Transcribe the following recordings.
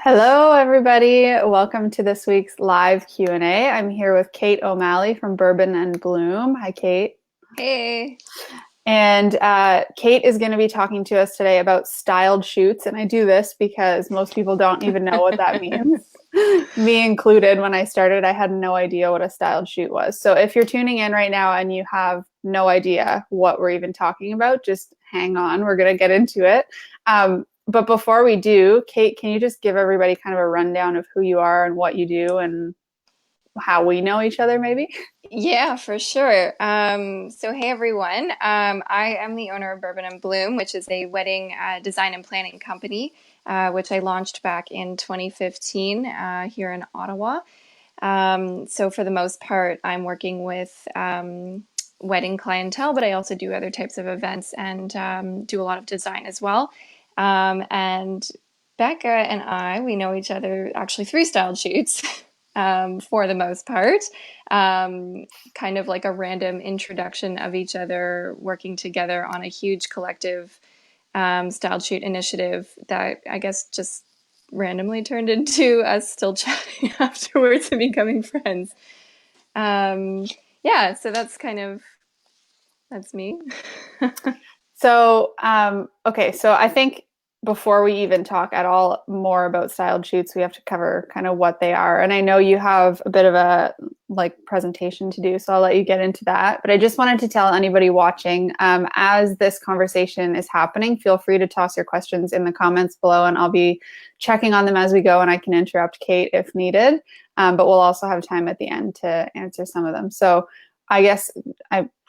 Hello, everybody. Welcome to this week's live Q&A. I'm here with Cait O'Malley from Bourbon and Bloom. Hi, Cait. Hey. And Cait is going to be talking to us today about styled shoots. And I do this because most people don't even know what that means. Me included, when I started, I had no idea what a styled shoot was. So if you're tuning in right now and you have no idea what we're even talking about, just hang on. We're going to get into it. But before we do, Cait, can you just give everybody kind of a rundown of who you are and what you do and how we know each other, maybe? Yeah, for sure. So hey everyone. I am the owner of Bourbon and Bloom, which is a wedding design and planning company, which I launched back in 2015 here in Ottawa. So for the most part, I'm working with wedding clientele, but I also do other types of events and do a lot of design as well. And Becca and I, we know each other actually through styled shoots. For the most part, kind of like a random introduction of each other working together on a huge collective styled shoot initiative that I guess just randomly turned into us still chatting afterwards and becoming friends. Um, yeah, so that's me. So, okay, so I think before we even talk at all more about styled shoots, we have to cover kind of what they are. And I know you have a bit of a presentation to do, so I'll let you get into that. But I just wanted to tell anybody watching, as this conversation is happening, feel free to toss your questions in the comments below, and I'll be checking on them as we go, and I can interrupt Cait if needed. But we'll also have time at the end to answer some of them. So I guess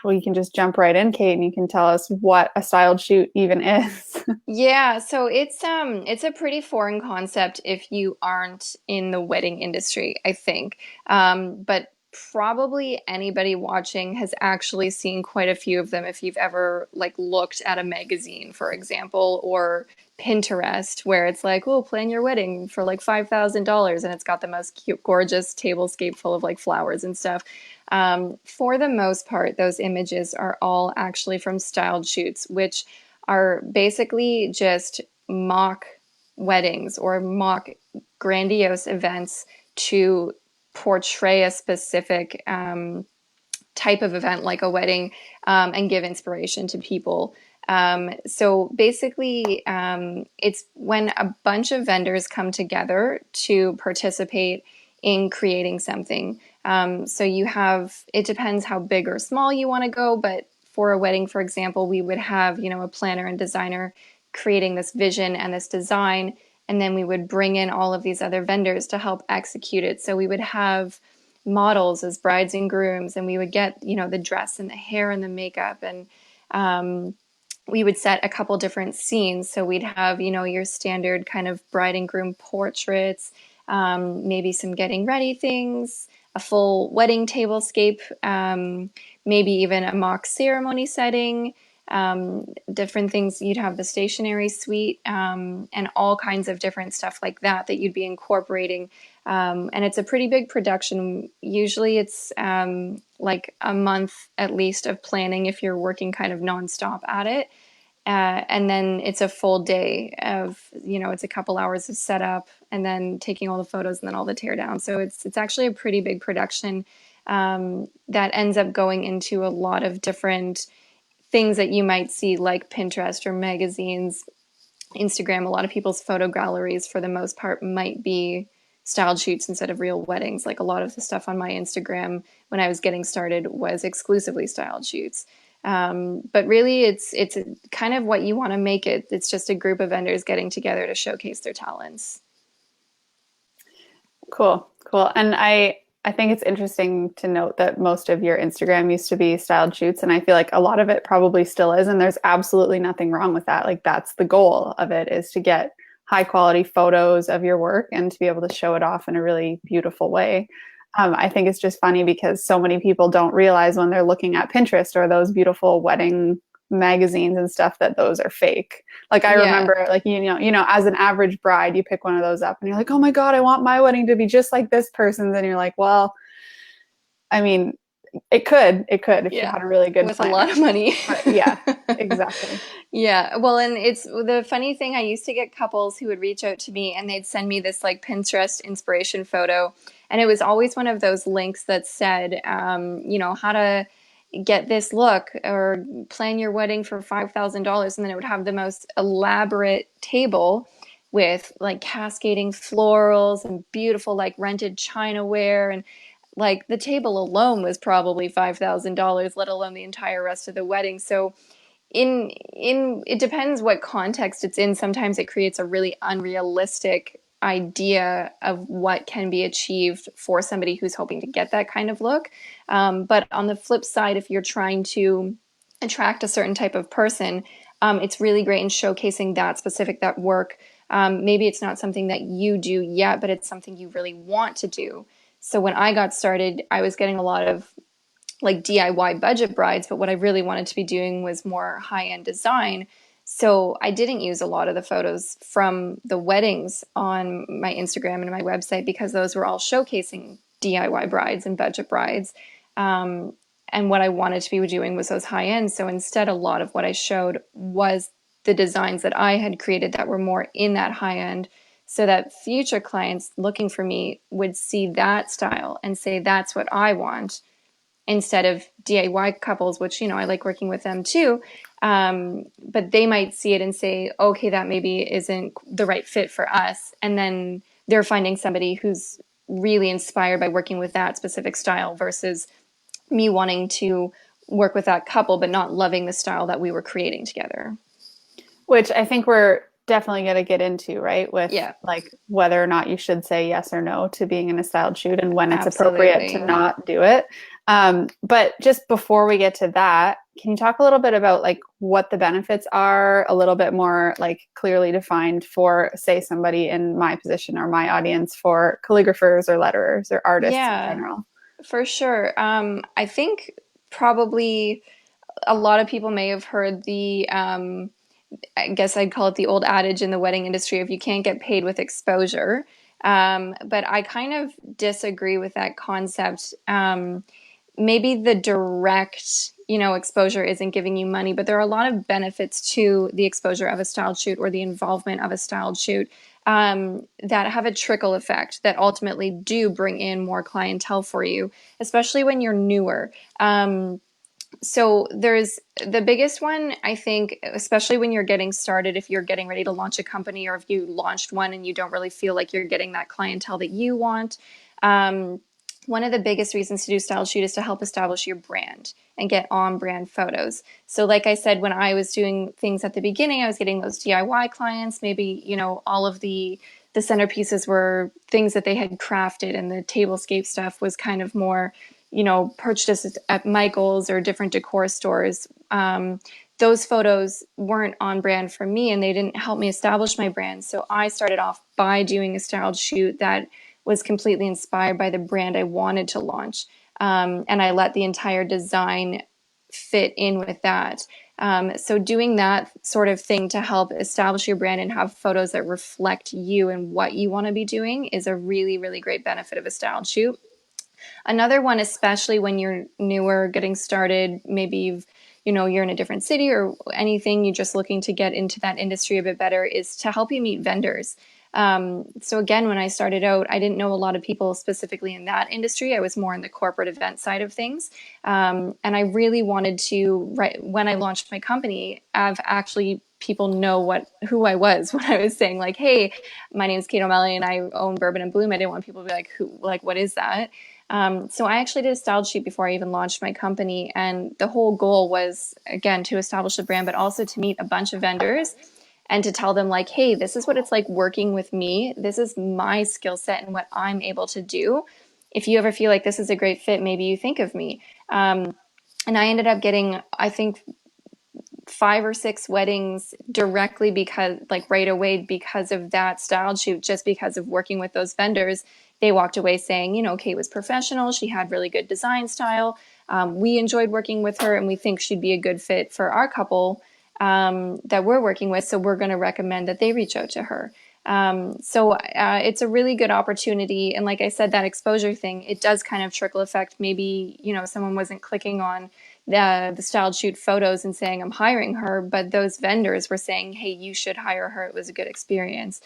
we can just jump right in, Cait, and you can tell us what a styled shoot even is. Yeah, so it's a pretty foreign concept if you aren't in the wedding industry, I think. But probably anybody watching has actually seen quite a few of them if you've ever like looked at a magazine, for example, or Pinterest, where it's like, oh, plan your wedding for like $5,000, and it's got the most cute, gorgeous tablescape full of like flowers and stuff. For the most part, those images are all actually from styled shoots, which are basically just mock weddings or mock grandiose events to portray a specific type of event like a wedding, and give inspiration to people. So basically, it's when a bunch of vendors come together to participate in creating something. So you have, it depends how big or small you want to go, but for a wedding, for example, we would have, a planner and designer creating this vision and this design, and then we would bring in all of these other vendors to help execute it. So we would have models as brides and grooms, and we would get, the dress and the hair and the makeup, and we would set a couple different scenes. So we'd have, your standard kind of bride and groom portraits, maybe some getting ready things, a full wedding tablescape, maybe even a mock ceremony setting, different things. You'd have the stationery suite, and all kinds of different stuff like that that you'd be incorporating. And it's a pretty big production. Usually it's like a month at least of planning if you're working kind of nonstop at it. And then it's a full day of, it's a couple hours of setup and then taking all the photos and then all the tear down. So it's actually a pretty big production that ends up going into a lot of different things that you might see like Pinterest or magazines, Instagram. A lot of people's photo galleries for the most part might be styled shoots instead of real weddings. Like a lot of the stuff on my Instagram when I was getting started was exclusively styled shoots. But really, it's kind of what you want to make it. It's just a group of vendors getting together to showcase their talents. Cool, cool. And I think it's interesting to note that most of your Instagram used to be styled shoots, and I feel like a lot of it probably still is, and there's absolutely nothing wrong with that. Like that's the goal of it, is to get high quality photos of your work and to be able to show it off in a really beautiful way. I think it's just funny because so many people don't realize when they're looking at Pinterest or those beautiful wedding magazines and stuff that those are fake. Like I Yeah. remember, like as an average bride, you pick one of those up and you're like, oh my god, I want my wedding to be just like this person's, and you're like, well, I mean, It could if you Yeah, had a really good with a lot planner. of money. But yeah, exactly. Yeah, well, and it's the funny thing, I used to get couples who would reach out to me and they'd send me this like Pinterest inspiration photo. And it was always one of those links that said, how to get this look or plan your wedding for $5,000. And then it would have the most elaborate table with like cascading florals and beautiful like rented chinaware. And like the table alone was probably $5,000, let alone the entire rest of the wedding. So, in it depends what context it's in. Sometimes it creates a really unrealistic idea of what can be achieved for somebody who's hoping to get that kind of look. But on the flip side, if you're trying to attract a certain type of person, it's really great in showcasing that work. Maybe it's not something that you do yet, but it's something you really want to do. So when I got started, I was getting a lot of like DIY budget brides, but what I really wanted to be doing was more high end design. So I didn't use a lot of the photos from the weddings on my Instagram and my website because those were all showcasing DIY brides and budget brides. Um, and what I wanted to be doing was those high end. So instead, a lot of what I showed was the designs that I had created that were more in that high end so that future clients looking for me would see that style and say, that's what I want instead of DIY couples, which, I like working with them too. But they might see it and say, okay, that maybe isn't the right fit for us. And then they're finding somebody who's really inspired by working with that specific style versus me wanting to work with that couple, but not loving the style that we were creating together. Which I think we're definitely going to get into, right? With Yeah, like whether or not you should say yes or no to being in a styled shoot and when it's appropriate to absolutely. not do it. But just before we get to that, can you talk a little bit about like what the benefits are, a little bit more like clearly defined for, say, somebody in my position or my audience for calligraphers or letterers or artists in Yeah, general? for sure. I think probably a lot of people may have heard I guess I'd call it the old adage in the wedding industry if you can't get paid with exposure. But I kind of disagree with that concept. Maybe the direct, exposure isn't giving you money, but there are a lot of benefits to the exposure of a styled shoot or the involvement of a styled shoot that have a trickle effect that ultimately do bring in more clientele for you, especially when you're newer. So there's the biggest one, I think, especially when you're getting started, if you're getting ready to launch a company or if you launched one and you don't really feel like you're getting that clientele that you want. Um, One of the biggest reasons to do style shoot is to help establish your brand and get on brand photos. So like I said, when I was doing things at the beginning, I was getting those DIY clients, maybe, all of the centerpieces were things that they had crafted and the tablescape stuff was kind of more purchased at Michael's or different decor stores. Those photos weren't on brand for me and they didn't help me establish my brand. So I started off by doing a styled shoot that was completely inspired by the brand I wanted to launch. And I let the entire design fit in with that. So doing that sort of thing to help establish your brand and have photos that reflect you and what you want to be doing is a really, really great benefit of a styled shoot. Another one, especially when you're newer, getting started, maybe you're in a different city or anything, you're just looking to get into that industry a bit better, is to help you meet vendors. So again, when I started out, I didn't know a lot of people specifically in that industry. I was more in the corporate event side of things. And I really wanted to, right when I launched my company, have actually people know who I was when I was saying like, hey, my name is Cait O'Malley and I own Bourbon and Bloom. I didn't want people to be like, what is that? So I actually did a style sheet before I even launched my company. And the whole goal was, again, to establish a brand, but also to meet a bunch of vendors and to tell them like, hey, this is what it's like working with me. This is my skill set and what I'm able to do. If you ever feel like this is a great fit, maybe you think of me. And I ended up getting, I think, 5 or 6 weddings directly because like right away because of that style shoot, just because of working with those vendors. They walked away saying, Cait was professional, she had really good design style, we enjoyed working with her and we think she'd be a good fit for our couple that we're working with, so we're going to recommend that they reach out to her. So it's a really good opportunity. And like I said, that exposure thing, it does kind of trickle effect. Maybe, someone wasn't clicking on the styled shoot photos and saying, I'm hiring her, but those vendors were saying, hey, you should hire her. It was a good experience.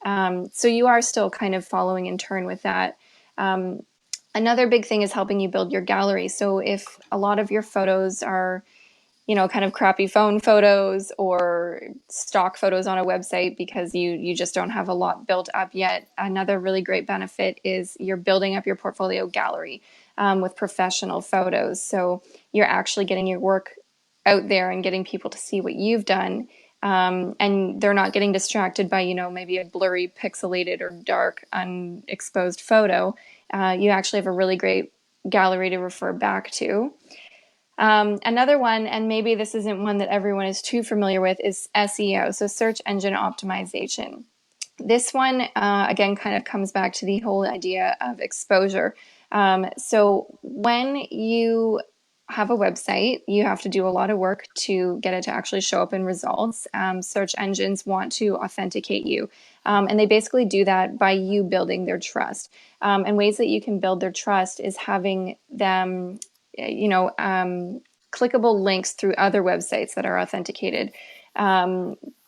So you are still kind of following in turn with that. Another big thing is helping you build your gallery. So if a lot of your photos are kind of crappy phone photos or stock photos on a website because you just don't have a lot built up yet. Another really great benefit is you're building up your portfolio gallery with professional photos. So you're actually getting your work out there and getting people to see what you've done. And they're not getting distracted by, maybe a blurry, pixelated or dark, unexposed photo. You actually have a really great gallery to refer back to. Another one, and maybe this isn't one that everyone is too familiar with, is SEO, so search engine optimization. This one, again, kind of comes back to the whole idea of exposure. So when you have a website, you have to do a lot of work to get it to actually show up in results. Search engines want to authenticate you. And they basically do that by you building their trust. And ways that you can build their trust is having them clickable links through other websites that are authenticated,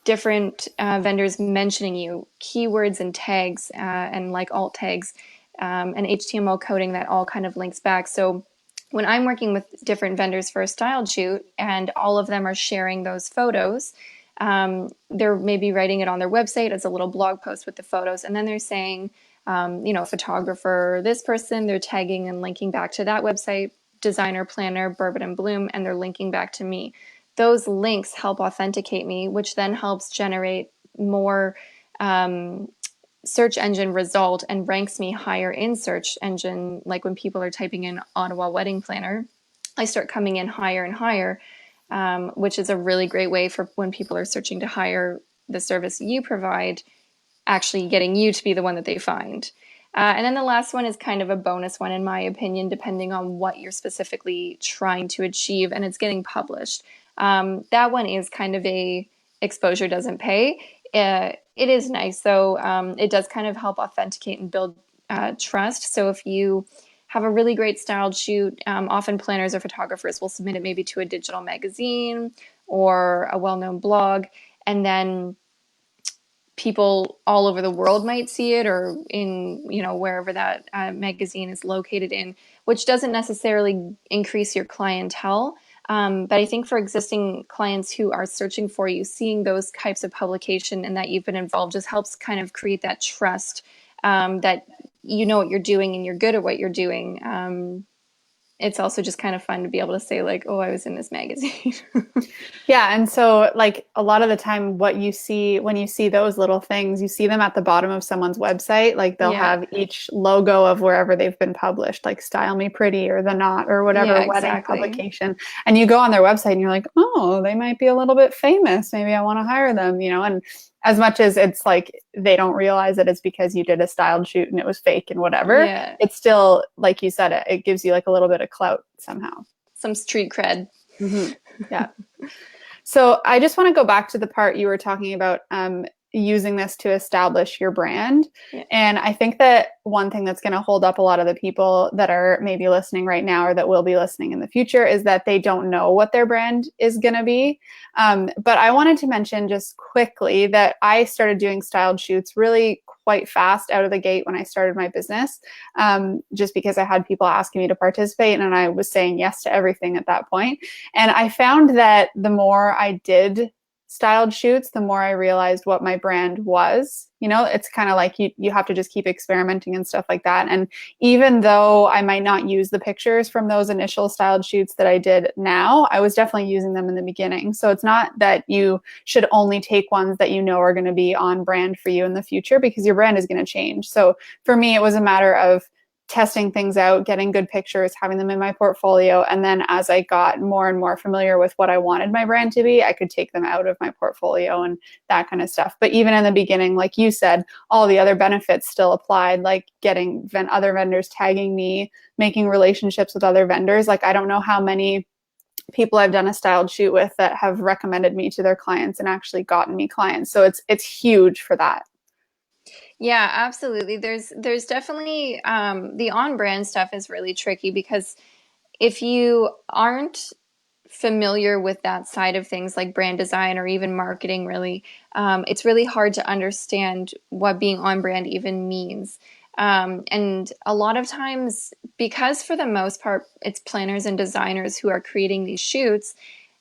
different vendors mentioning you, keywords and tags, and like alt tags, and HTML coding that all kind of links back. So when I'm working with different vendors for a styled shoot and all of them are sharing those photos, they're maybe writing it on their website as a little blog post with the photos, and then they're saying, photographer, this person, they're tagging and linking back to that website, designer, planner, Bourbon and Bloom, and they're linking back to me. Those links help authenticate me, which then helps generate more search engine result and ranks me higher in search engine. Like when people are typing in Ottawa wedding planner, I start coming in higher and higher, which is a really great way for when people are searching to hire the service you provide, actually getting you to be the one that they find. And then the last one is kind of a bonus one, in my opinion, depending on what you're specifically trying to achieve, and it's getting published. That one is kind of a exposure doesn't pay. It is nice, though. It does kind of help authenticate and build trust. So if you have a really great styled shoot, often planners or photographers will submit it maybe to a digital magazine or a well-known blog, and then people all over the world might see it, or in wherever that magazine is located in, which doesn't necessarily increase your clientele, but I think for existing clients who are searching for you, seeing those types of publication and that you've been involved just helps kind of create that trust, that you know what you're doing and you're good at what you're doing. It's also just kind of fun to be able to say, like, oh, I was in this magazine. Yeah, and so like a lot of the time what you see when you see those little things, you see them at the bottom of someone's website. Like they'll Yeah. have each logo of wherever they've been published, like Style Me Pretty or The Knot or whatever Yeah, wedding exactly. publication. And you go on their website and you're like, "Oh, they might be a little bit famous. Maybe I want to hire them," and as much as it's like they don't realize that it's because you did a styled shoot and it was fake and whatever, Yeah. it's still, like you said, it gives you like a little bit of clout somehow. Some street cred. Hmm. Yeah. So I just want to go back to the part you were talking about, using this to establish your brand. Yeah. And I think that one thing that's going to hold up a lot of the people that are maybe listening right now or that will be listening in the future is that they don't know what their brand is going to be. But I wanted to mention just quickly that I started doing styled shoots really quite fast out of the gate when I started my business, just because I had people asking me to participate and I was saying yes to everything at that point. And I found that the more I did styled shoots, the more I realized what my brand was. It's kind of like you have to just keep experimenting and stuff like that. And even though I might not use the pictures from those initial styled shoots that I did now, I was definitely using them in the beginning. So it's not that you should only take ones that you know are going to be on brand for you in the future, because your brand is going to change. So for me, it was a matter of testing things out, getting good pictures, having them in my portfolio. And then as I got more and more familiar with what I wanted my brand to be, I could take them out of my portfolio and that kind of stuff. But even in the beginning, like you said, all the other benefits still applied, like getting other vendors tagging me, making relationships with other vendors. Like I don't know how many people I've done a styled shoot with that have recommended me to their clients and actually gotten me clients. So it's huge for that. Yeah, absolutely. There's definitely the on-brand stuff is really tricky because if you aren't familiar with that side of things like brand design or even marketing, really, it's really hard to understand what being on brand even means. And a lot of times, because for the most part, it's planners and designers who are creating these shoots,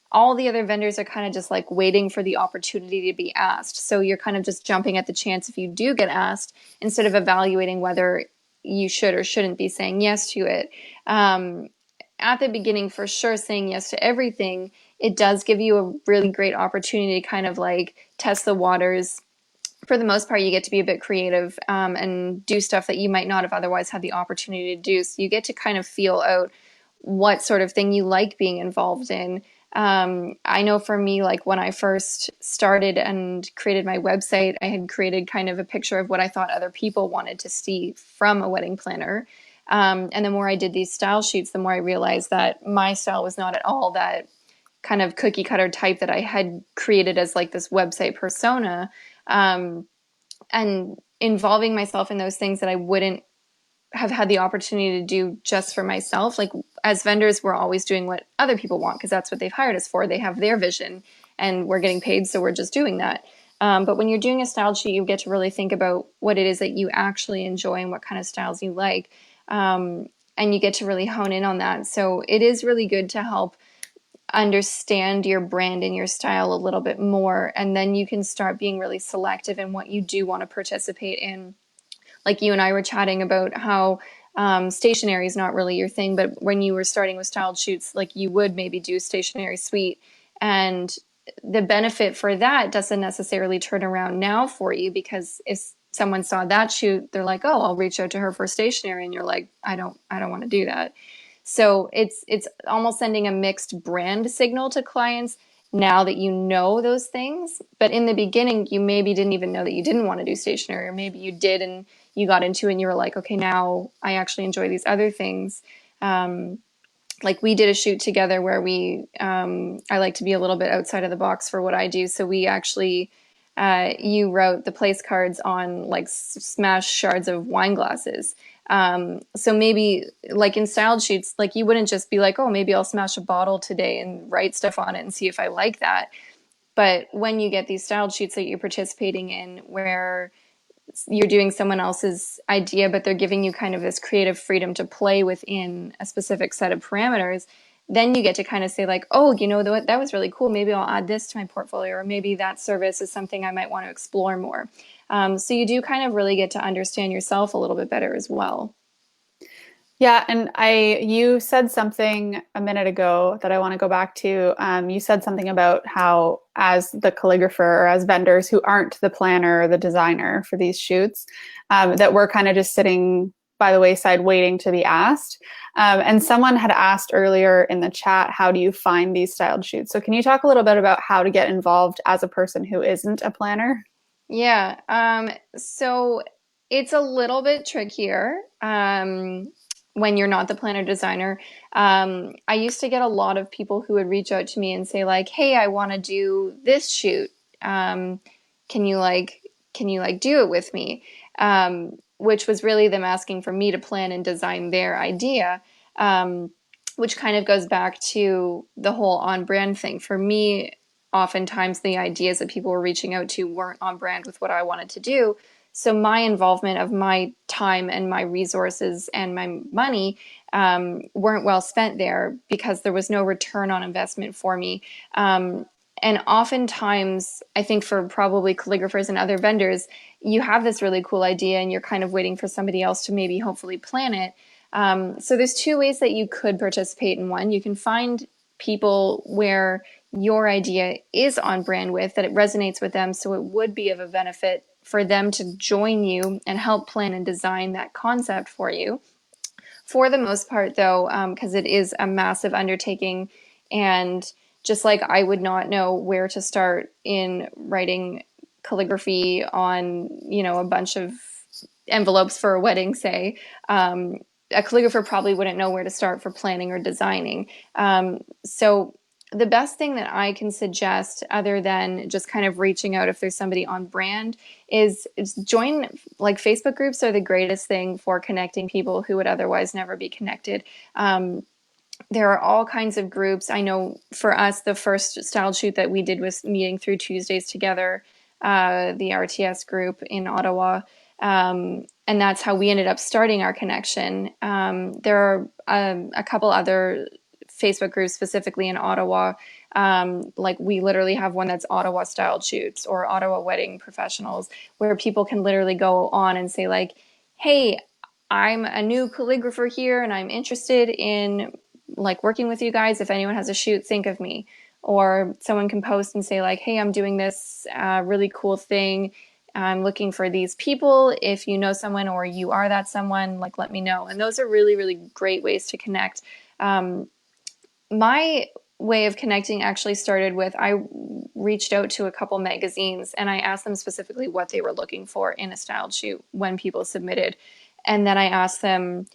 all the other vendors are kind of just like waiting for the opportunity to be asked. So you're kind of just jumping at the chance if you do get asked instead of evaluating whether you should or shouldn't be saying yes to it. Um, at the beginning, for sure, saying yes to everything, it does give you a really great opportunity to kind of like test the waters. For the most part, you get to be a bit creative and do stuff that you might not have otherwise had the opportunity to do. So you get to kind of feel out what sort of thing you like being involved in. I know for me, like when I first started and created my website, I had created kind of a picture of what I thought other people wanted to see from a wedding planner. And the more I did these style shoots, the more I realized that my style was not at all that kind of cookie cutter type that I had created as like this website persona. Um, and involving myself in those things that I wouldn't have had the opportunity to do just for myself. Like as vendors, we're always doing what other people want because that's what they've hired us for. They have their vision and we're getting paid, so we're just doing that. But when you're doing a style sheet, you get to really think about what it is that you actually enjoy and what kind of styles you like. And you get to really hone in on that. So it is really good to help understand your brand and your style a little bit more. And then you can start being really selective in what you do want to participate in. Like you and I were chatting about how stationery is not really your thing, but when you were starting with styled shoots, like you would maybe do stationery suite. And the benefit for that doesn't necessarily turn around now for you because if someone saw that shoot, they're like, oh, I'll reach out to her for stationery. And you're like, I don't want to do that. So it's almost sending a mixed brand signal to clients now that you know those things. But in the beginning, you maybe didn't even know that you didn't want to do stationery, or maybe you did and you got into it and you were like, okay, now I actually enjoy these other things. Um, like we did a shoot together where I like to be a little bit outside of the box for what I do. So we actually, you wrote the place cards on like smashed shards of wine glasses. So maybe like in styled shoots, like you wouldn't just be like, oh, maybe I'll smash a bottle today and write stuff on it and see if I like that. But when you get these styled shoots that you're participating in where you're doing someone else's idea, but they're giving you kind of this creative freedom to play within a specific set of parameters, then you get to kind of say like, oh, that was really cool. Maybe I'll add this to my portfolio, or maybe that service is something I might want to explore more. So you do kind of really get to understand yourself a little bit better as well. Yeah, and you said something a minute ago that I want to go back to. You said something about how, as the calligrapher or as vendors who aren't the planner or the designer for these shoots, that we're kind of just sitting by the wayside waiting to be asked. And someone had asked earlier in the chat, how do you find these styled shoots? So can you talk a little bit about how to get involved as a person who isn't a planner? Yeah. So it's a little bit trickier when you're not the planner designer. I used to get a lot of people who would reach out to me and say like, "Hey, I want to do this shoot. Um, can you like can you like do it with me?" Which was really them asking for me to plan and design their idea. Which kind of goes back to the whole on brand thing. For me, oftentimes the ideas that people were reaching out to weren't on brand with what I wanted to do. So my involvement of my time and my resources and my money weren't well spent there because there was no return on investment for me. And oftentimes, I think for probably calligraphers and other vendors, you have this really cool idea and you're kind of waiting for somebody else to maybe hopefully plan it. So there's two ways that you could participate in one. You can find people where your idea is on brand with, that it resonates with them. So it would be of a benefit for them to join you and help plan and design that concept for you. For the most part, though, because it is a massive undertaking, and just like I would not know where to start in writing calligraphy on, a bunch of envelopes for a wedding, say, a calligrapher probably wouldn't know where to start for planning or designing. So the best thing that I can suggest, other than just kind of reaching out if there's somebody on brand, is join, like, Facebook groups are the greatest thing for connecting people who would otherwise never be connected. There are all kinds of groups. I know for us, the first style shoot that we did was meeting through Tuesdays together, the RTS group in Ottawa. And that's how we ended up starting our connection. There are a couple other Facebook groups specifically in Ottawa. Like, we literally have one that's Ottawa Style Shoots or Ottawa Wedding Professionals, where people can literally go on and say, like, hey, I'm a new calligrapher here and I'm interested in, like, working with you guys. If anyone has a shoot, think of me. Or someone can post and say, like, hey, I'm doing this really cool thing. I'm looking for these people. If you know someone or you are that someone, like, let me know. And those are really, really great ways to connect. My way of connecting actually started with, I reached out to a couple magazines and I asked them specifically what they were looking for in a styled shoot when people submitted. And then I asked them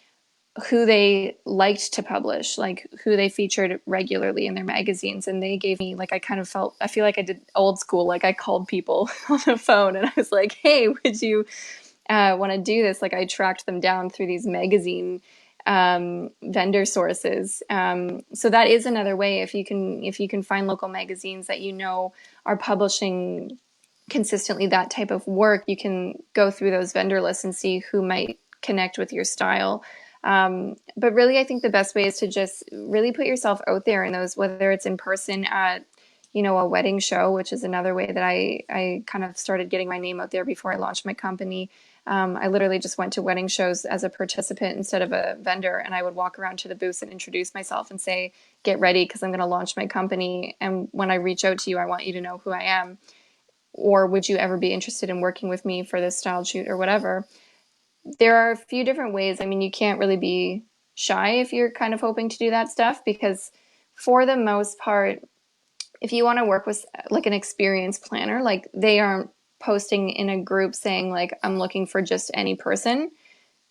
who they liked to publish, like who they featured regularly in their magazines. And they gave me, like, I feel like I did old school. Like, I called people on the phone and I was like, hey, would you want to do this? Like, I tracked them down through these magazine vendor sources. So that is another way. If you can find local magazines that you know are publishing consistently that type of work, you can go through those vendor lists and see who might connect with your style. But really, I think the best way is to just really put yourself out there in those, whether it's in person at, a wedding show, which is another way that I kind of started getting my name out there before I launched my company. I literally just went to wedding shows as a participant instead of a vendor, and I would walk around to the booths and introduce myself and say, get ready because I'm going to launch my company. And when I reach out to you, I want you to know who I am. Or would you ever be interested in working with me for this style shoot or whatever? There are a few different ways. I mean, you can't really be shy if you're kind of hoping to do that stuff, because for the most part, if you want to work with, like, an experienced planner, like, they aren't posting in a group saying, like, I'm looking for just any person.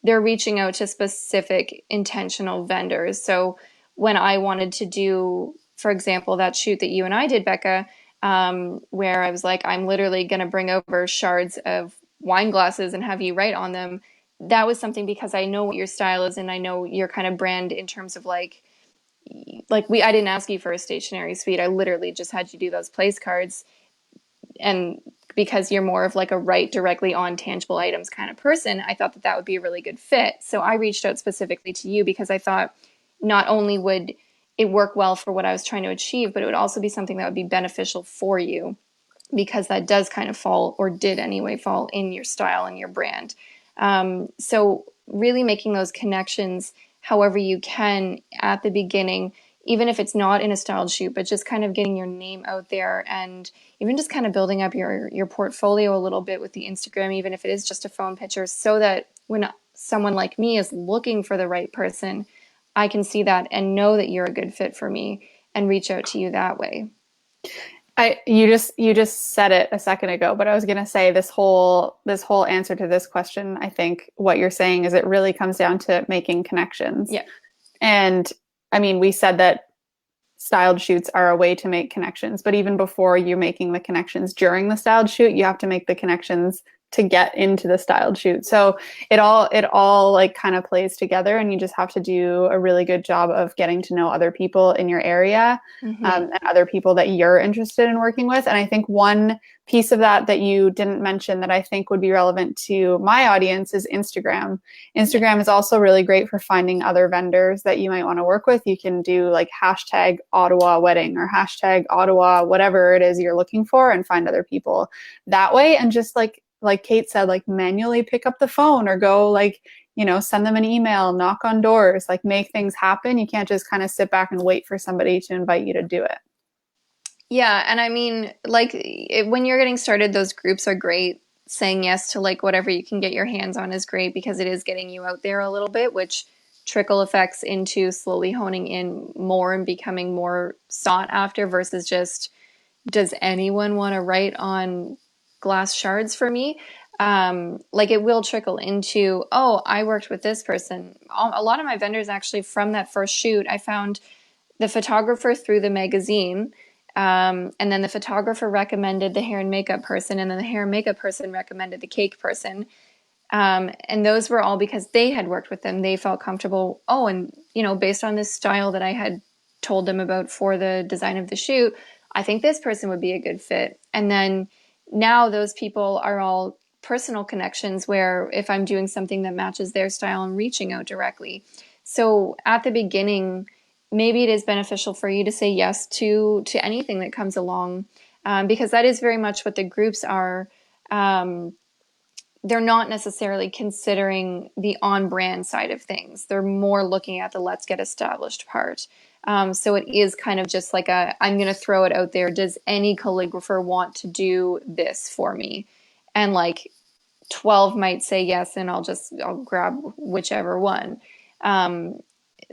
They're reaching out to specific intentional vendors. So when I wanted to do, for example, that shoot that you and I did, Becca, where I was like, I'm literally going to bring over shards of wine glasses and have you write on them. That was something because I know what your style is and I know your kind of brand in terms of, I didn't ask you for a stationery suite. I literally just had you do those place cards. And because you're more of, like, a write directly on tangible items kind of person, I thought that that would be a really good fit. So I reached out specifically to you because I thought not only would it work well for what I was trying to achieve, but it would also be something that would be beneficial for you, because that does kind of fall, or did anyway, fall in your style and your brand. So really making those connections however you can at the beginning, even if it's not in a styled shoot, but just kind of getting your name out there, and even just kind of building up your portfolio a little bit with the Instagram, even if it is just a phone picture, so that when someone like me is looking for the right person, I can see that and know that you're a good fit for me and reach out to you that way. You just said it a second ago, but I was gonna say this whole answer to this question, I think what you're saying is it really comes down to making connections. Yeah. And I mean, we said that styled shoots are a way to make connections, but even before you're making the connections during the styled shoot, you have to make the connections to get into the styled shoot. So it all like kind of plays together, and you just have to do a really good job of getting to know other people in your area, Mm-hmm. and other people that you're interested in working with. And I think one piece of that you didn't mention that I think would be relevant to my audience is Instagram. Yeah. Instagram is also really great for finding other vendors that you might want to work with. You can do like hashtag Ottawa wedding or hashtag Ottawa, whatever it is you're looking for, and find other people that way. And just like Cait said, like manually pick up the phone or go send them an email, knock on doors, like make things happen. You can't just kind of sit back and wait for somebody to invite you to do it. Yeah, and I mean, like, when you're getting started, those groups are great. Saying yes to, like, whatever you can get your hands on is great, because it is getting you out there a little bit, which trickle effects into slowly honing in more and becoming more sought after, versus just, does anyone want to write on glass shards for me? Like, it will trickle into, oh, I worked with this person. A lot of my vendors, actually, from that first shoot, I found the photographer through the magazine. And then the photographer recommended the hair and makeup person, and then the hair and makeup person recommended the cake person. And those were all because they had worked with them. They felt comfortable. Oh, and based on this style that I had told them about for the design of the shoot, I think this person would be a good fit. And then now those people are all personal connections where if I'm doing something that matches their style, I'm reaching out directly. So at the beginning, maybe it is beneficial for you to say yes to anything that comes along, because that is very much what the groups are. They're not necessarily considering the on-brand side of things. They're more looking at the let's get established part. So it is kind of just like I'm going to throw it out there. Does any calligrapher want to do this for me? And like 12 might say yes, and I'll grab whichever one.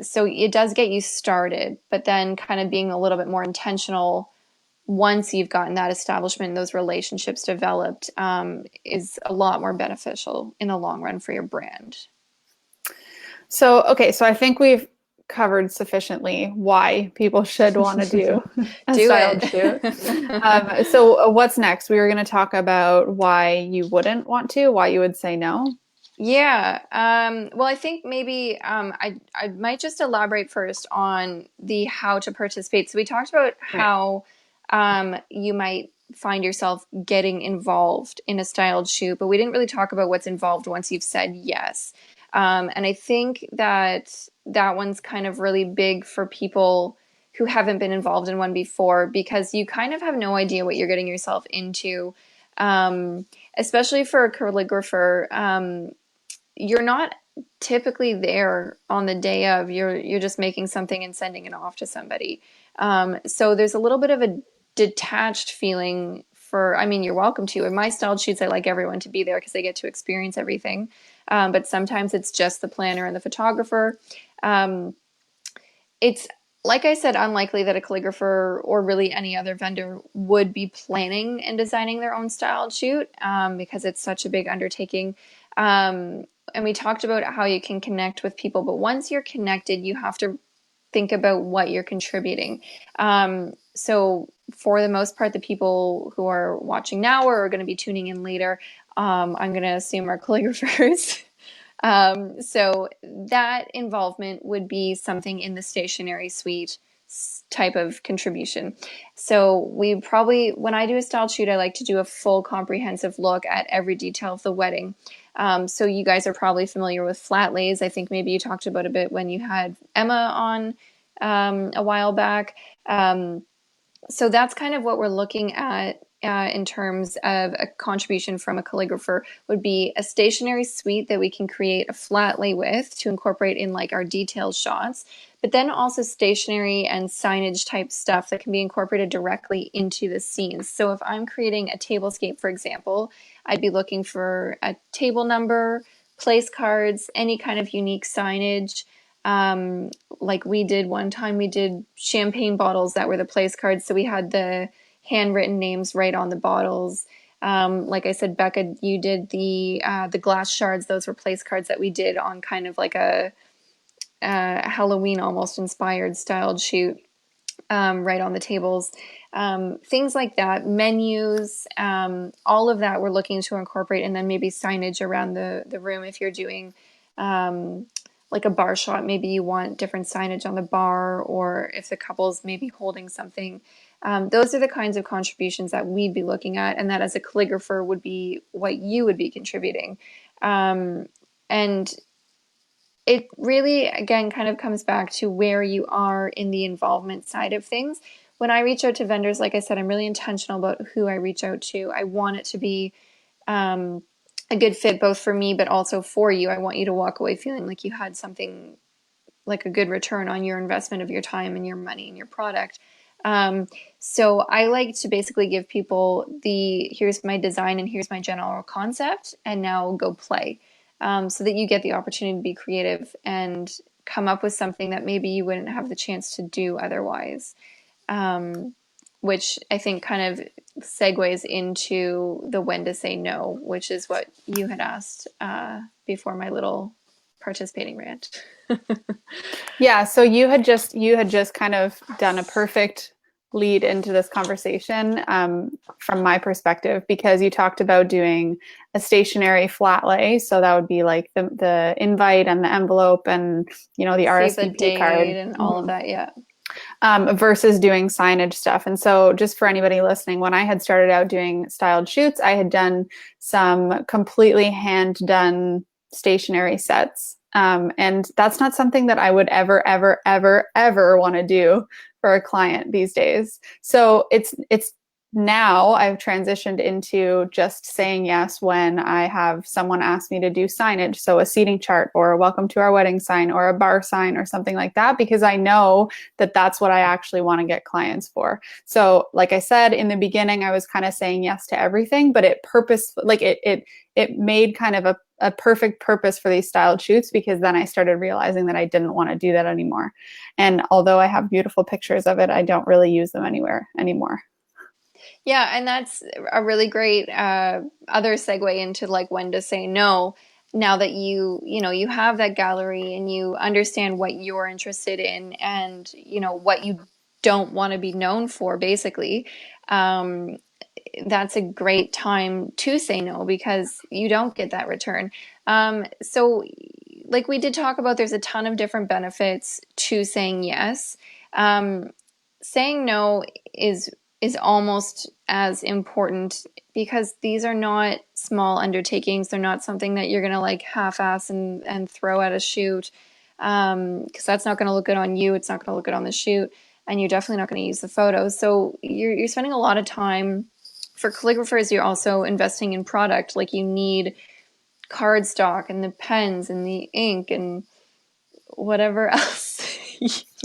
So it does get you started, but then kind of being a little bit more intentional once you've gotten that establishment, those relationships developed, is a lot more beneficial in the long run for your brand. So, okay, so I think we've covered sufficiently why people should want to do a Do styled shoot. it. So, what's next? We were going to talk about why you wouldn't want to, why you would say no. Yeah. Well, I think maybe I might just elaborate first on the how to participate. So we talked about Right. how you might find yourself getting involved in a styled shoot, but we didn't really talk about what's involved once you've said yes. And I think that that one's kind of really big for people who haven't been involved in one before, because you kind of have no idea what you're getting yourself into. Especially for a calligrapher, you're not typically there on the day of. You're just making something and sending it off to somebody. So there's a little bit of a detached feeling for. I mean, you're welcome to. In my styled shoots, I like everyone to be there because they get to experience everything. But sometimes it's just the planner and the photographer. Um, it's like I said, unlikely that a calligrapher or really any other vendor would be planning and designing their own styled shoot, because it's such a big undertaking. And we talked about how you can connect with people, but once you're connected, you have to think about what you're contributing. So for the most part, the people who are watching now or are going to be tuning in later, I'm going to assume are calligraphers. So that involvement would be something in the stationery suite type of contribution. So we probably, when I do a style shoot, I like to do a full comprehensive look at every detail of the wedding. So you guys are probably familiar with flat lays. I think maybe you talked about a bit when you had Emma on a while back. So that's kind of what we're looking at in terms of a contribution from a calligrapher would be a stationary suite that we can create a flat lay with to incorporate in like our detailed shots, but then also stationary and signage type stuff that can be incorporated directly into the scenes. So if I'm creating a tablescape, for example, I'd be looking for a table number, place cards, any kind of unique signage. Like we did one time, we did champagne bottles that were the place cards. So we had the handwritten names right on the bottles. Like I said, Becca, you did the glass shards. Those were place cards that we did on kind of like a Halloween almost inspired styled shoot, right on the tables. Things like that, menus, all of that we're looking to incorporate, and then maybe signage around the room if you're doing like a bar shot, maybe you want different signage on the bar, or if the couple's maybe holding something. Those are the kinds of contributions that we'd be looking at, and that as a calligrapher would be what you would be contributing. And it really, again, kind of comes back to where you are in the involvement side of things. When I reach out to vendors, like I said, I'm really intentional about who I reach out to. I want it to be a good fit both for me, but also for you. I want you to walk away feeling like you had something like a good return on your investment of your time and your money and your product. So I like to basically give people here's my design and here's my general concept, and now go play, so that you get the opportunity to be creative and come up with something that maybe you wouldn't have the chance to do otherwise. Um, which I think kind of segues into the when to say no, which is what you had asked before my little participating brand. Yeah, so you had just kind of done a perfect lead into this conversation from my perspective because you talked about doing a stationary flat lay. So that would be like the invite and the envelope and the Save the RSVP card. date and all of Mhm. that. Yeah. Versus doing signage stuff. And so, just for anybody listening, when I had started out doing styled shoots, I had done some completely hand done stationary sets. And that's not something that I would ever, ever, ever, ever want to do for a client these days. So it's now I've transitioned into just saying yes when I have someone ask me to do signage. So a seating chart or a welcome to our wedding sign or a bar sign or something like that, because I know that that's what I actually want to get clients for. So, like I said in the beginning, I was kind of saying yes to everything, but it made kind of a perfect purpose for these styled shoots because then I started realizing that I didn't want to do that anymore. And although I have beautiful pictures of it, I don't really use them anywhere anymore. Yeah, and that's a really great other segue into like when to say no. Now that you have that gallery and you understand what you're interested in and what you don't want to be known for, basically, um, that's a great time to say no because you don't get that return. So, like we did talk about, there's a ton of different benefits to saying yes. Um, Saying no is is almost as important because these are not small undertakings. They're not something that you're gonna like half-ass and throw at a shoot because that's not gonna look good on you. It's not gonna look good on the shoot, and you're definitely not gonna use the photos. So you're spending a lot of time. For calligraphers, you're also investing in product. Like you need cardstock and the pens and the ink and whatever else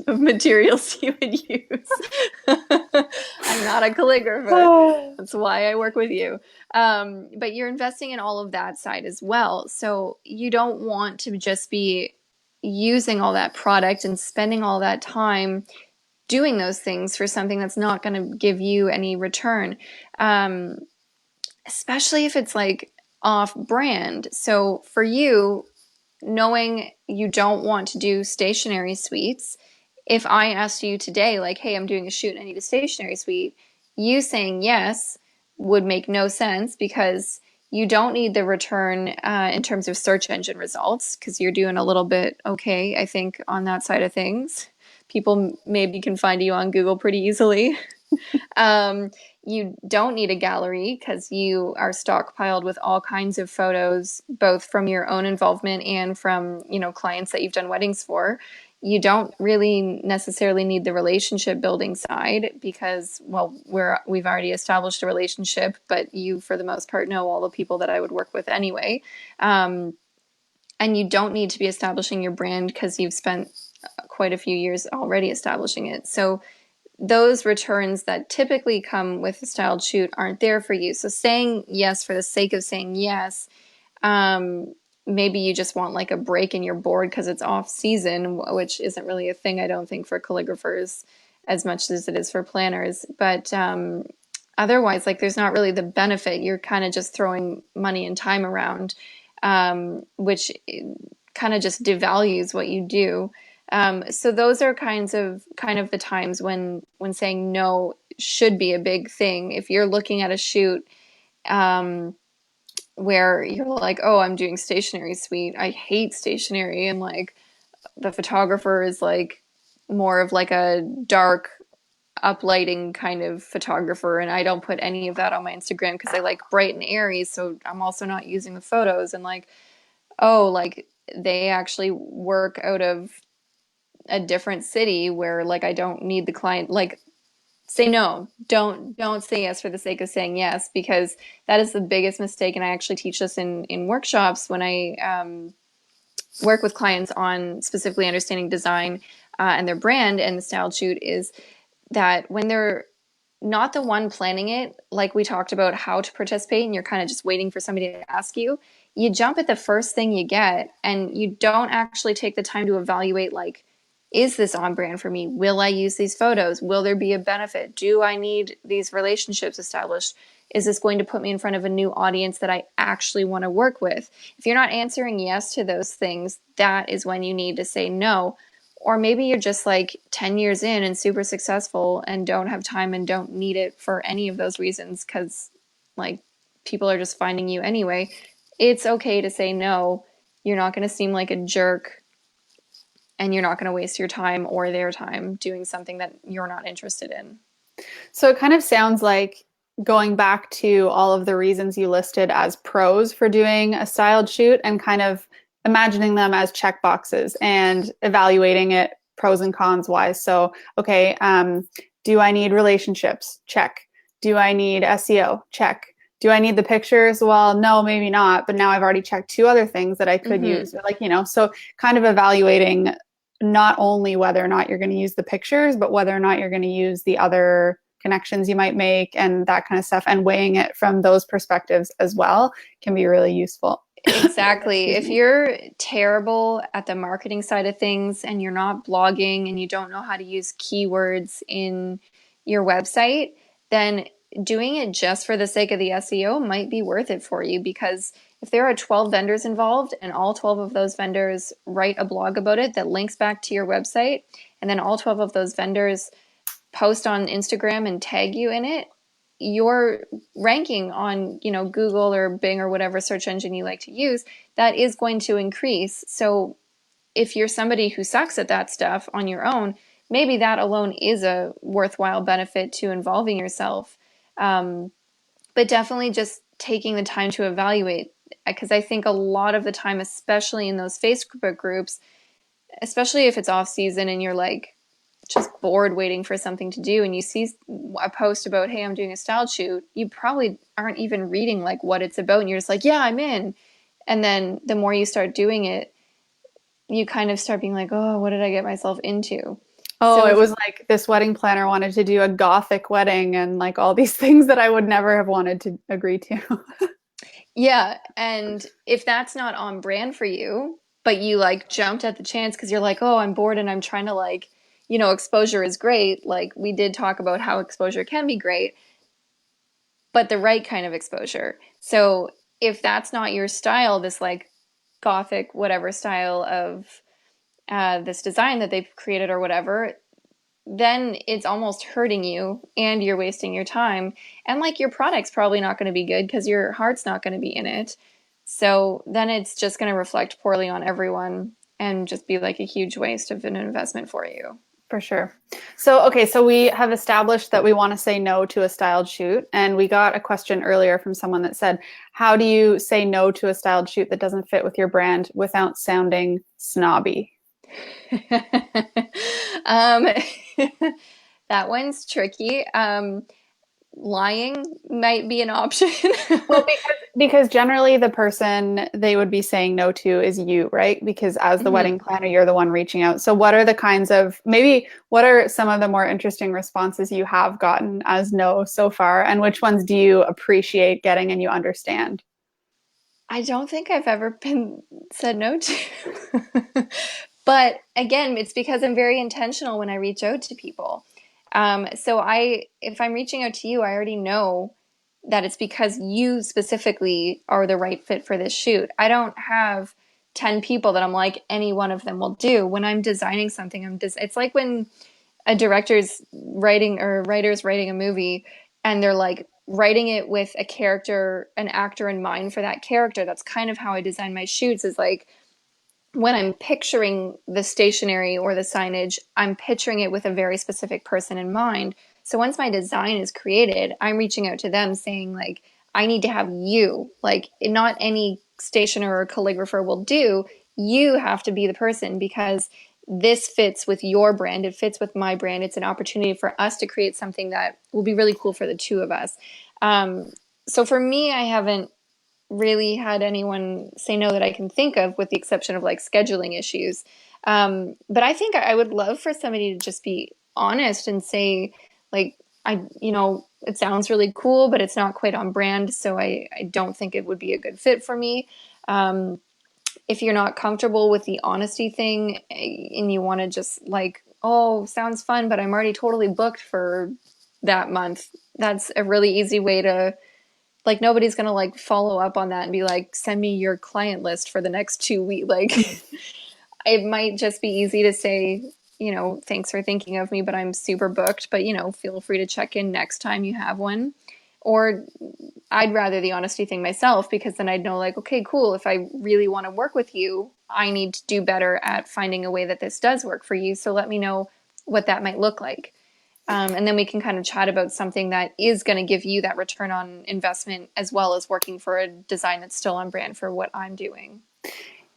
of materials you would use. I'm not a calligrapher. That's why I work with you. But you're investing in all of that side as well. So you don't want to just be using all that product and spending all that time doing those things for something that's not going to give you any return. Um, Especially if it's like off brand. So for you, knowing you don't want to do stationary suites, if I asked you today, like, hey, I'm doing a shoot and I need a stationary suite, you saying yes would make no sense because you don't need the return in terms of search engine results because you're doing a little bit okay, I think, on that side of things. People maybe can find you on Google pretty easily. Um, you don't need a gallery because you are stockpiled with all kinds of photos, both from your own involvement and from, clients that you've done weddings for. You don't really necessarily need the relationship building side because, well, we've already established a relationship, but you, for the most part, know all the people that I would work with anyway. Um, and you don't need to be establishing your brand because you've spent quite a few years already establishing it. So those returns that typically come with a styled shoot aren't there for you. So saying yes for the sake of saying yes, um, maybe you just want like a break in your board because it's off season, which isn't really a thing, I don't think, for calligraphers as much as it is for planners. But otherwise, like there's not really the benefit. You're kind of just throwing money and time around, which kind of just devalues what you do. So those are kind of the times when saying no should be a big thing. If you're looking at a shoot um, where you're like, oh, I'm doing stationary suite. I hate stationary, and like the photographer is like more of like a dark uplighting kind of photographer, and I don't put any of that on my Instagram because I like bright and airy. So I'm also not using the photos, and like, oh, like they actually work out of a different city where like I don't need the client, like say no. Don't say yes for the sake of saying yes because that is the biggest mistake. And I actually teach this in workshops when I work with clients on specifically understanding design and their brand and the style shoot is that when they're not the one planning it, like we talked about how to participate, and you're kind of just waiting for somebody to ask you, you jump at the first thing you get and you don't actually take the time to evaluate, like, is this on brand for me? Will I use these photos? Will there be a benefit? Do I need these relationships established? Is this going to put me in front of a new audience that I actually want to work with? If you're not answering yes to those things, that is when you need to say no. Or maybe you're just like 10 years in and super successful and don't have time and don't need it for any of those reasons because like people are just finding you anyway. It's okay to say no. You're not going to seem like a jerk and you're not going to waste your time or their time doing something that you're not interested in. So it kind of sounds like going back to all of the reasons you listed as pros for doing a styled shoot and kind of imagining them as check boxes and evaluating it pros and cons wise. So, okay, do I need relationships? Check. Do I need SEO? Check. Do I need the pictures? Well, no, maybe not. But now I've already checked two other things that I could Mm-hmm. use. Like, so kind of evaluating not only whether or not you're going to use the pictures, but whether or not you're going to use the other connections you might make and that kind of stuff, and weighing it from those perspectives as well can be really useful. Exactly. Excuse If me. you're terrible at the marketing side of things and you're not blogging and you don't know how to use keywords in your website, then doing it just for the sake of the SEO might be worth it for you because if there are 12 vendors involved and all 12 of those vendors write a blog about it that links back to your website, and then all 12 of those vendors post on Instagram and tag you in it, your ranking on, Google or Bing or whatever search engine you like to use, that is going to increase. So if you're somebody who sucks at that stuff on your own, maybe that alone is a worthwhile benefit to involving yourself. Um, but definitely just taking the time to evaluate, because I think a lot of the time, especially in those Facebook groups, especially if it's off season and you're like just bored waiting for something to do and you see a post about, hey, I'm doing a style shoot, you probably aren't even reading like what it's about and you're just like, yeah, I'm in. And then the more you start doing it, you kind of start being like, oh, what did I get myself into? Oh, So it if was like this wedding planner wanted to do a gothic wedding and like all these things that I would never have wanted to agree to. Yeah, and if that's not on brand for you, but you like jumped at the chance because you're like, oh, I'm bored and I'm trying to like, exposure is great. Like we did talk about how exposure can be great, but the right kind of exposure. So if that's not your style, this like gothic whatever style of this design that they've created or whatever, then it's almost hurting you and you're wasting your time. And like your product's probably not going to be good because your heart's not going to be in it. So then it's just going to reflect poorly on everyone and just be like a huge waste of an investment for you. For sure. So, okay, so we have established that we want to say no to a styled shoot. And we got a question earlier from someone that said, how do you say no to a styled shoot that doesn't fit with your brand without sounding snobby? um, that one's tricky. Lying might be an option. Well, because generally the person they would be saying no to is you, right? Because as the Mhm. wedding planner, you're the one reaching out. So what are the kinds of maybe what are some of the more interesting responses you have gotten as no so far, and which ones do you appreciate getting and you understand? I don't think I've ever been said no to. But again, it's because I'm very intentional when I reach out to people. If I'm reaching out to you, I already know that it's because you specifically are the right fit for this shoot. I don't have 10 people that I'm like, any one of them will do. When I'm designing something, it's like when a director's writing or writer's writing a movie and they're like writing it with a character, an actor in mind for that character. That's kind of how I design my shoots, is like when I'm picturing the stationery or the signage, I'm picturing it with a very specific person in mind. So once my design is created, I'm reaching out to them saying, like, I need to have you. Like, not any stationer or calligrapher will do. You have to be the person because this fits with your brand. It fits with my brand. It's an opportunity for us to create something that will be really cool for the two of us. Um, so for me, I haven't really had anyone say no that I can think of, with the exception of like scheduling issues. But I think I would love for somebody to just be honest and say, like, it sounds really cool, but it's not quite on brand. So I don't think it would be a good fit for me. Um, if you're not comfortable with the honesty thing and you want to just like, oh, sounds fun, but I'm already totally booked for that month, that's a really easy way to like nobody's gonna like follow up on that and be like, send me your client list for the next 2 weeks. Like it might just be easy to say, thanks for thinking of me, but I'm super booked. But feel free to check in next time you have one. Or I'd rather the honesty thing myself, because then I'd know, like, okay, cool. If I really want to work with you, I need to do better at finding a way that this does work for you. So let me know what that might look like. And then we can kind of chat about something that is going to give you that return on investment, as well as working for a design that's still on brand for what I'm doing.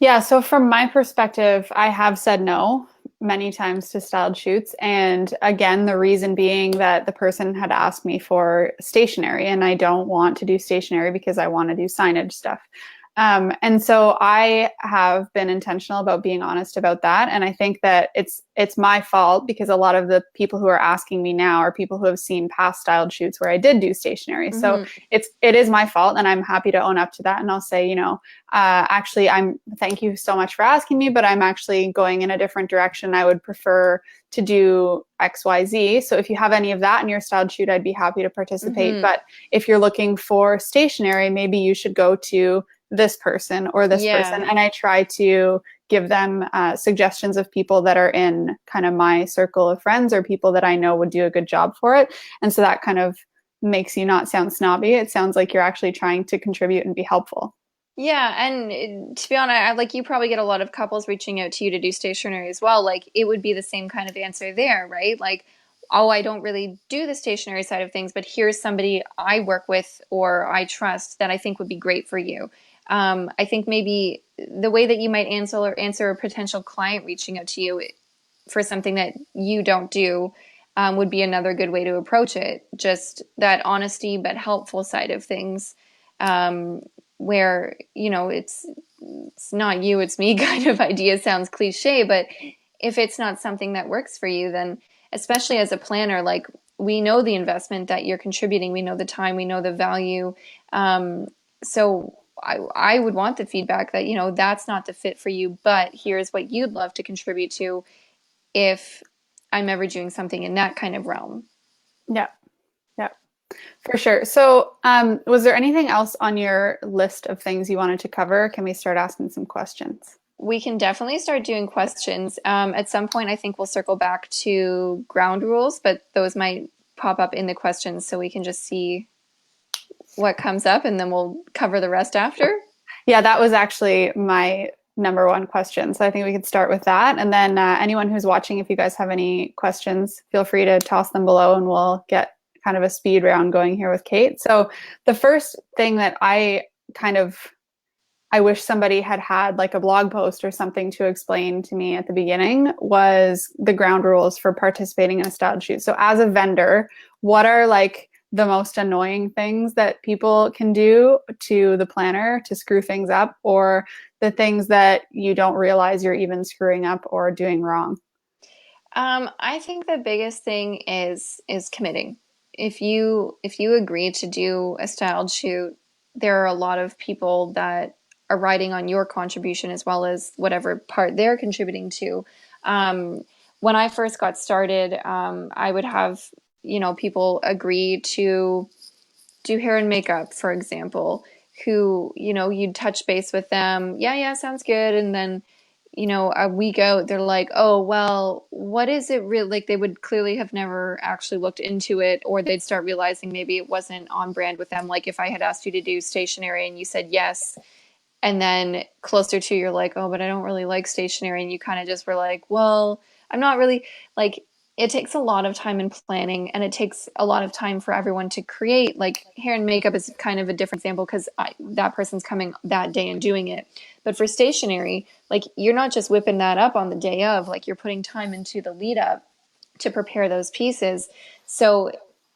Yeah, so from my perspective, I have said no many times to styled shoots. And again, the reason being that the person had asked me for stationery, and I don't want to do stationery because I want to do signage stuff. And so I have been intentional about being honest about that. And I think that it's my fault because a lot of the people who are asking me now are people who have seen past styled shoots where I did do stationery. So Mm-hmm. it is my fault, and I'm happy to own up to that. And I'll say, actually, thank you so much for asking me, but I'm actually going in a different direction. I would prefer to do XYZ. So if you have any of that in your styled shoot, I'd be happy to participate. Mm-hmm. But if you're looking for stationery, maybe you should go to this person or this person. Yeah. And I try to give them suggestions of people that are in kind of my circle of friends or people that I know would do a good job for it. And so that kind of makes you not sound snobby. It sounds like you're actually trying to contribute and be helpful. Yeah, and to be honest, like you probably get a lot of couples reaching out to you to do stationery as well. Like it would be the same kind of answer there, right? Like, oh, I don't really do the stationery side of things, but here's somebody I work with or I trust that I think would be great for you. I think maybe the way that you might answer a potential client reaching out to you for something that you don't do would be another good way to approach it. Just that honesty but helpful side of things. Um, where it's not you, it's me kind of idea sounds cliche, but if it's not something that works for you, then especially as a planner, like we know the investment that you're contributing, we know the time, we know the value. So I would want the feedback that that's not the fit for you, but here's what you'd love to contribute to if I'm ever doing something in that kind of realm. Yeah, yeah, for sure. So, was there anything else on your list of things you wanted to cover? Can we start asking some questions? We can definitely start doing questions. At some point, I think we'll circle back to ground rules, but those might pop up in the questions so we can just see what comes up and then we'll cover the rest after. Yeah, that was actually my number one question. So I think we could start with that. And then anyone who's watching, if you guys have any questions, feel free to toss them below and we'll get kind of a speed round going here with Cait. So the first thing that I wish somebody had had like a blog post or something to explain to me at the beginning was the ground rules for participating in a styled shoot. So as a vendor, what are like the most annoying things that people can do to the planner to screw things up, or the things that you don't realize you're even screwing up or doing wrong? I think the biggest thing is committing. If you agree to do a styled shoot, there are a lot of people that are riding on your contribution as well as whatever part they're contributing to. Um, when I first got started, I would have people agree to do hair and makeup, for example, who, you'd touch base with them. Yeah, yeah, sounds good. And then, a week out, they're like, oh, well, what is it really? Like they would clearly have never actually looked into it, or they'd start realizing maybe it wasn't on brand with them. Like if I had asked you to do stationery and you said yes, and then closer to you're like, oh, but I don't really like stationery, and you kind of just were like, well, I'm not really like, it takes a lot of time in planning, and it takes a lot of time for everyone to create. Like hair and makeup is kind of a different example because that person's coming that day and doing it. But for stationery, like you're not just whipping that up on the day of, like you're putting time into the lead up to prepare those pieces. So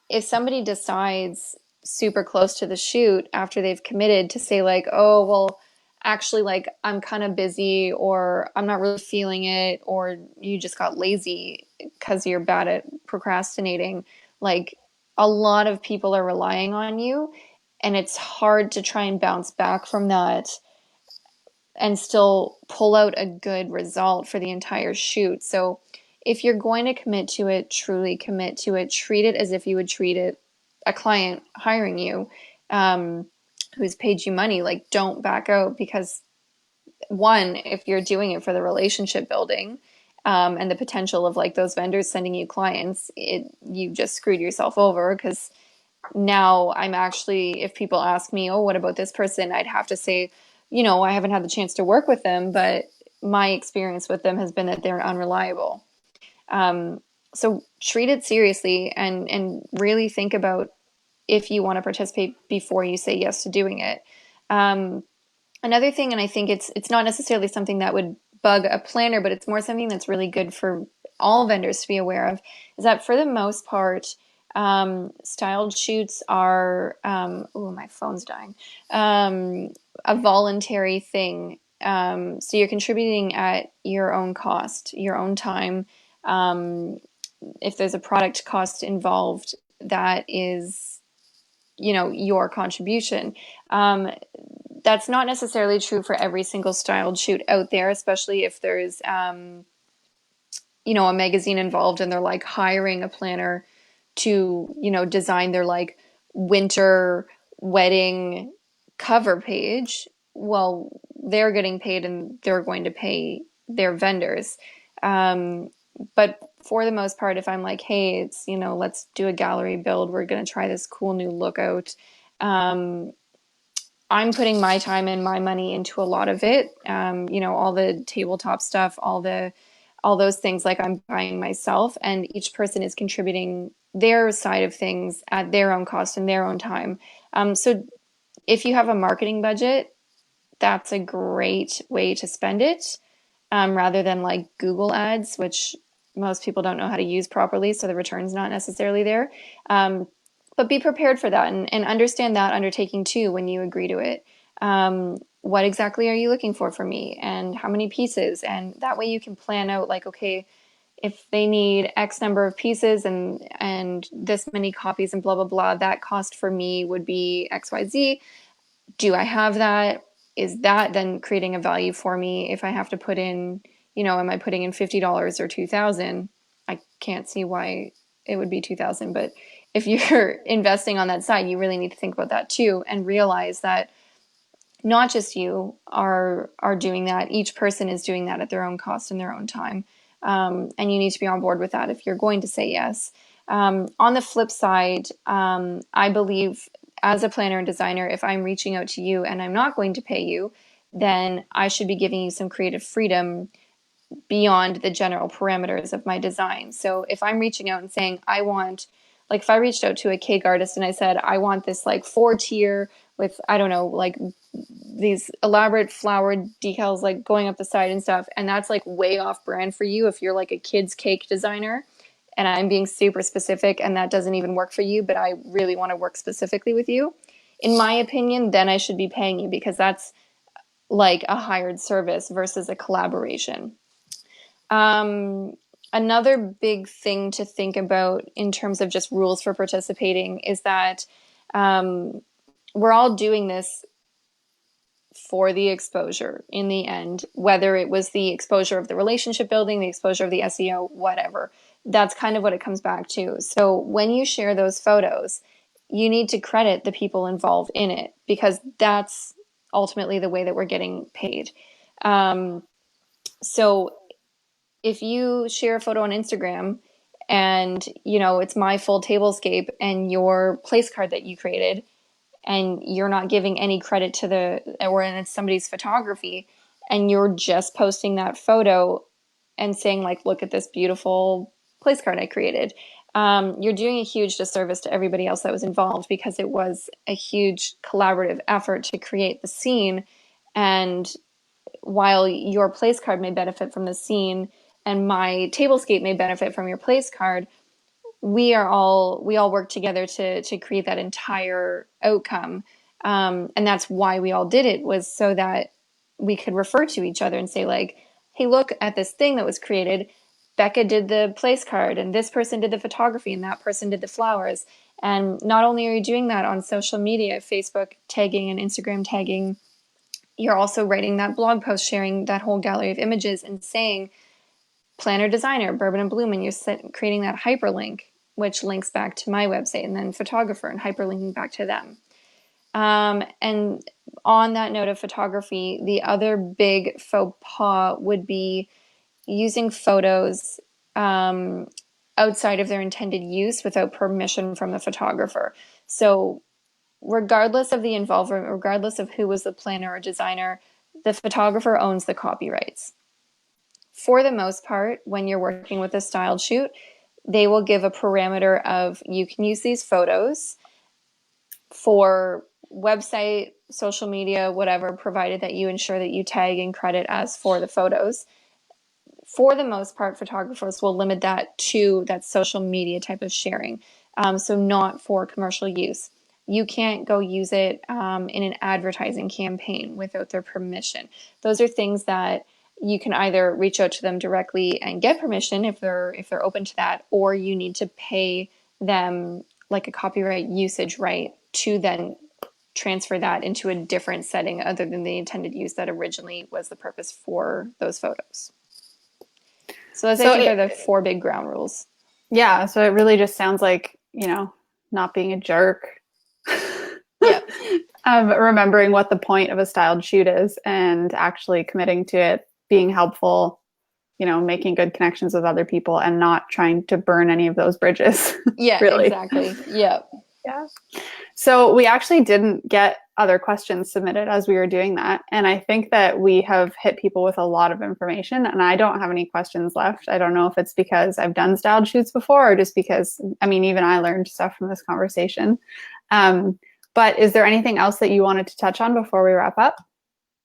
if somebody decides super close to the shoot after they've committed to say like, oh, well, actually like I'm kind of busy, or I'm not really feeling it, or you just got lazy because you're bad at procrastinating, like a lot of people are relying on you, and it's hard to try and bounce back from that and still pull out a good result for the entire shoot. So if you're going to commit to it, truly commit to it. Treat it as if you would treat it a client hiring you. who's paid you money, like don't back out because one, if you're doing it for the relationship building, and the potential of like those vendors sending you clients, you just screwed yourself over because now I'm actually, if people ask me, oh, what about this person? I'd have to say, I haven't had the chance to work with them, but my experience with them has been that they're unreliable. Um, so treat it seriously and really think about if you want to participate before you say yes to doing it. Um, Another thing, and I think it's not necessarily something that would bug a planner, but it's more something that's really good for all vendors to be aware of, is that for the most part, styled shoots are, oh, my phone's dying, a voluntary thing. So you're contributing at your own cost, your own time. Um, if there's a product cost involved, that is, your contribution. That's not necessarily true for every single styled shoot out there, especially if there's, a magazine involved and they're like hiring a planner to, design their like winter wedding cover page. Well, they're getting paid and they're going to pay their vendors. Um, but for the most part, if I'm like, hey, it's, let's do a gallery build, we're going to try this cool new look out. Um, I'm putting my time and my money into a lot of it. All the tabletop stuff, all those things like I'm buying myself, and each person is contributing their side of things at their own cost and their own time. So if you have a marketing budget, that's a great way to spend it, rather than like Google ads, which most people don't know how to use properly, so the return's not necessarily there. But be prepared for that and understand that undertaking too when you agree to it. What exactly are you looking for from me, and how many pieces? And that way you can plan out like, okay, if they need X number of pieces and this many copies and blah blah blah, that cost for me would be XYZ. Do I have that? Is that then creating a value for me? If I have to put in, am I putting in $50 or 2,000? I can't see why it would be 2,000, but if you're investing on that side, you really need to think about that too and realize that not just you are doing that. Each person is doing that at their own cost and their own time. And you need to be on board with that if you're going to say yes. On the flip side, I believe as a planner and designer, if I'm reaching out to you and I'm not going to pay you, then I should be giving you some creative freedom beyond the general parameters of my design. So if I'm reaching out and saying, I want, like if I reached out to a cake artist and I said, I want this like 4-tier with, I don't know, like these elaborate flowered decals like going up the side and stuff, and that's like way off brand for you if you're like a kid's cake designer, and I'm being super specific and that doesn't even work for you, but I really want to work specifically with you, in my opinion, then I should be paying you because that's like a hired service versus a collaboration. Um, Another big thing to think about in terms of just rules for participating is that um, we're all doing this for the exposure in the end, whether it was the exposure of the relationship building, the exposure of the SEO, whatever. That's kind of what it comes back to. So when you share those photos, you need to credit the people involved in it because that's ultimately the way that we're getting paid. Um, so if you share a photo on Instagram and it's my full tablescape and your place card that you created, and you're not giving any credit to or it's somebody's photography, and you're just posting that photo and saying like, look at this beautiful place card I created, you're doing a huge disservice to everybody else that was involved because it was a huge collaborative effort to create the scene. And while your place card may benefit from the scene and my tablescape may benefit from your place card, we all work together to create that entire outcome, and that's why we all did it, was so that we could refer to each other and say like, hey, look at this thing that was created. Becca did the place card and this person did the photography and that person did the flowers. And not only are you doing that on social media, Facebook tagging and Instagram tagging, you're also writing that blog post sharing that whole gallery of images and saying planner designer Bourbon and Bloom, and you're creating that hyperlink which links back to my website, and then photographer and hyperlinking back to them. And on that note of photography, the other big faux pas would be using photos um, outside of their intended use without permission from the photographer. So, regardless of the involvement, regardless of who was the planner or designer, the photographer owns the copyrights. For the most part, when you're working with a styled shoot, they will give a parameter of you can use these photos for website, social media, whatever, provided that you ensure that you tag and credit as for the photos. For the most part, photographers will limit that to that social media type of sharing. So not for commercial use. You can't go use it in an advertising campaign without their permission. Those are things that you can either reach out to them directly and get permission if they're open to that, or you need to pay them like a copyright usage right to then transfer that into a different setting other than the intended use that originally was the purpose for those photos. So those I So think are it, the four big ground rules. yeah, so it really just sounds like, not being a jerk. Yeah. Remembering what the point of a styled shoot is and actually committing to it, being helpful, making good connections with other people and not trying to burn any of those bridges, Yeah, really. exactly. Yeah. Yeah. So we actually didn't get other questions submitted as we were doing that. And I think that we have hit people with a lot of information and I don't have any questions left. I don't know if it's because I've done styled shoots before or just because, I mean, even I learned stuff from this conversation. But is there anything else that you wanted to touch on before we wrap up?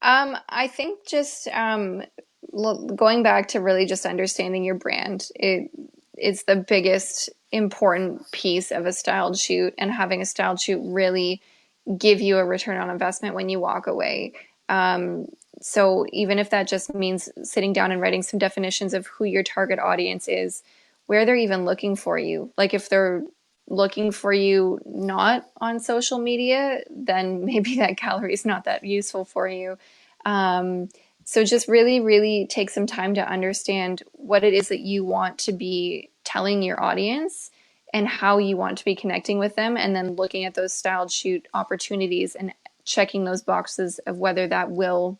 I think just going back to really just understanding your brand, it's the biggest important piece of a styled shoot, and having a styled shoot really give you a return on investment when you walk away. Um, so even if that just means sitting down and writing some definitions of who your target audience is, where they're even looking for you. Like if they're looking for you not on social media, then maybe that gallery is not that useful for you. Um, so just really, really take some time to understand what it is that you want to be telling your audience and how you want to be connecting with them, and then looking at those styled shoot opportunities and checking those boxes of whether that will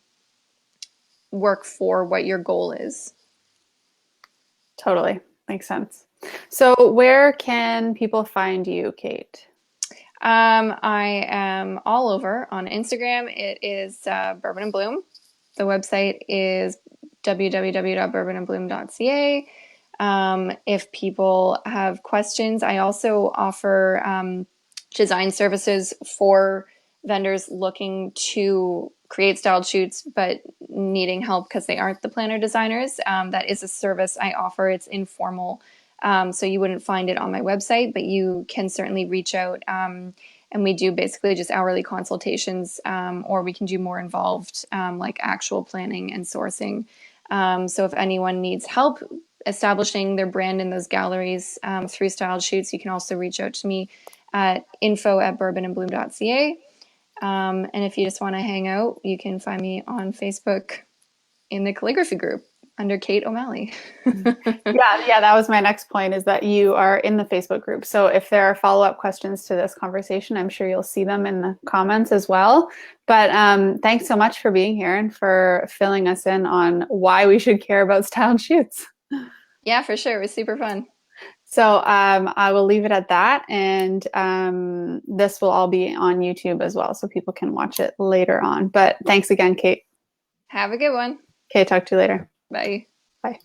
work for what your goal is. Totally. Makes sense. So where can people find you, Cait? I am all over on Instagram. It is Bourbon and Bloom. The website is www.bourbonandbloom.ca. If people have questions, I also offer design services for vendors looking to create styled shoots but needing help because they aren't the planner designers. That is a service I offer. It's informal, so you wouldn't find it on my website, but you can certainly reach out. And we do basically just hourly consultations, or we can do more involved, like actual planning and sourcing. So if anyone needs help establishing their brand in those galleries through styled shoots, you can also reach out to me at info@bourbonandbloom.ca. And if you just want to hang out, you can find me on Facebook in the calligraphy group under Cait O'Malley. Yeah, that was my next point is that you are in the Facebook group. So if there are follow-up questions to this conversation, I'm sure you'll see them in the comments as well. But thanks so much for being here and for filling us in on why we should care about styled shoots. Yeah, for sure. It was super fun. So I will leave it at that. And this will all be on YouTube as well, so people can watch it later on. But thanks again, Cait. Have a good one. Okay, talk to you later. Bye. Bye.